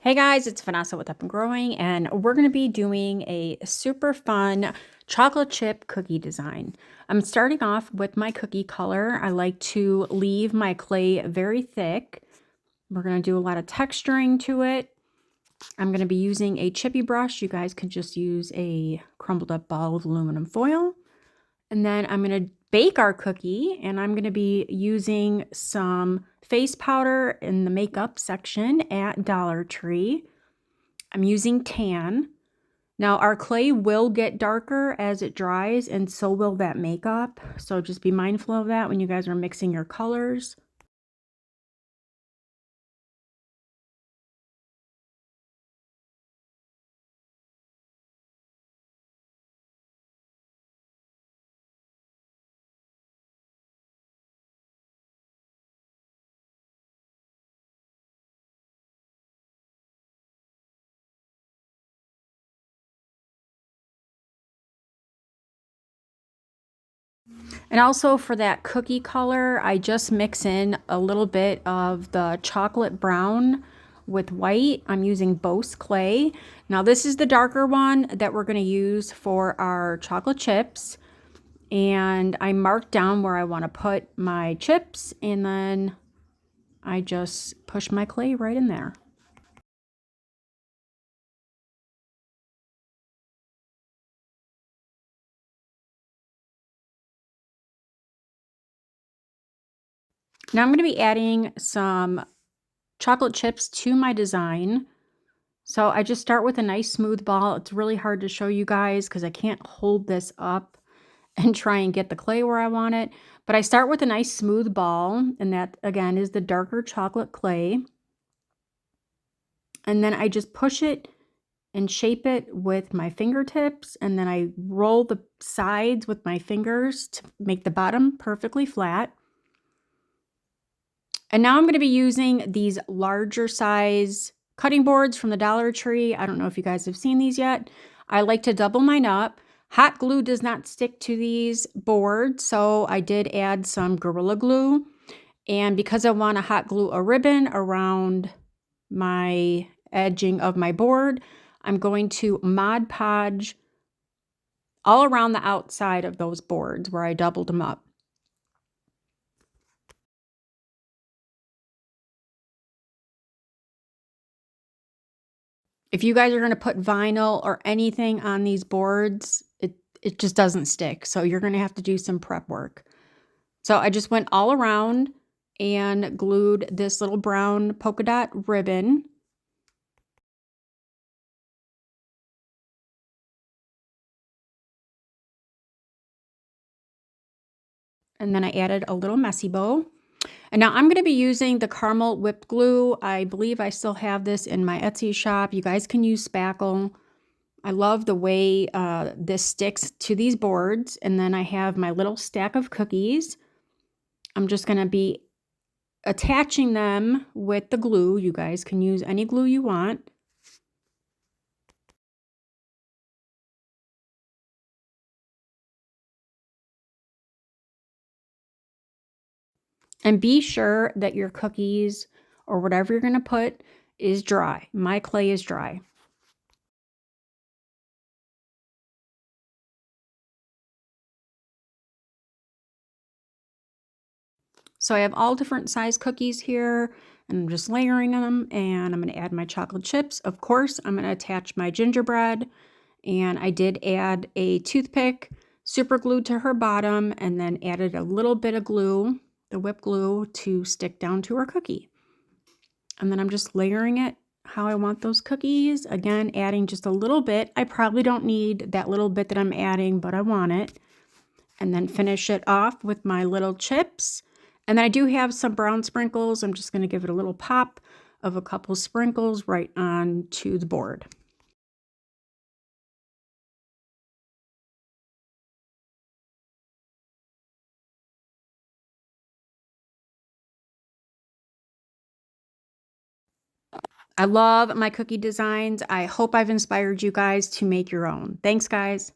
Hey guys, it's Vanessa with Up and Growing, and we're going to be doing a super fun chocolate chip cookie design. I'm starting off with my cookie color. I like to leave my clay very thick. We're going to do a lot of texturing to it. I'm going to be using a chippy brush. You guys can just use a crumbled up ball of aluminum foil. And then I'm going to bake our cookie, and I'm going to be using some face powder in the makeup section at Dollar Tree. I'm using tan. Now our clay will get darker as it dries, and so will that makeup. So just be mindful of that when you guys are mixing your colors. And also for that cookie color, I just mix in a little bit of the chocolate brown with white. I'm using Bose clay. Now this is the darker one that we're going to use for our chocolate chips. And I marked down where I want to put my chips, and then I just push my clay right in there. Now I'm going to be adding some chocolate chips to my design. So I just start with a nice smooth ball. It's really hard to show you guys because I can't hold this up and try and get the clay where I want it. But I start with a nice smooth ball, and that again is the darker chocolate clay. And then I just push it and shape it with my fingertips, and then I roll the sides with my fingers to make the bottom perfectly flat. And now I'm going to be using these larger size cutting boards from the Dollar Tree. I don't know if you guys have seen these yet. I like to double mine up. Hot glue does not stick to these boards, so I did add some Gorilla Glue. And because I want to hot glue a ribbon around my edging of my board, I'm going to Mod Podge all around the outside of those boards where I doubled them up. If you guys are going to put vinyl or anything on these boards, it just doesn't stick. So you're going to have to do some prep work. So I just went all around and glued this little brown polka dot ribbon. And then I added a little messy bow. And now I'm going to be using the caramel whipped glue. I believe I still have this in my Etsy shop. You guys can use spackle. I love the way this sticks to these boards. And then I have my little stack of cookies. I'm just going to be attaching them with the glue. You guys can use any glue you want. And be sure that your cookies or whatever you're going to put is dry. My clay is dry. So I have all different size cookies here, and I'm just layering them, and I'm going to add my chocolate chips. Of course, I'm going to attach my gingerbread, and I did add a toothpick super glued to her bottom, and then added a little bit of glue, the whipped glue, to stick down to her cookie. And then I'm just layering it how I want those cookies. Again, adding just a little bit. I probably don't need that little bit that I'm adding, but I want it. And then finish it off with my little chips. And then I do have some brown sprinkles. I'm just going to give it a little pop of a couple sprinkles right onto the board. I love my cookie designs. I hope I've inspired you guys to make your own. Thanks, guys.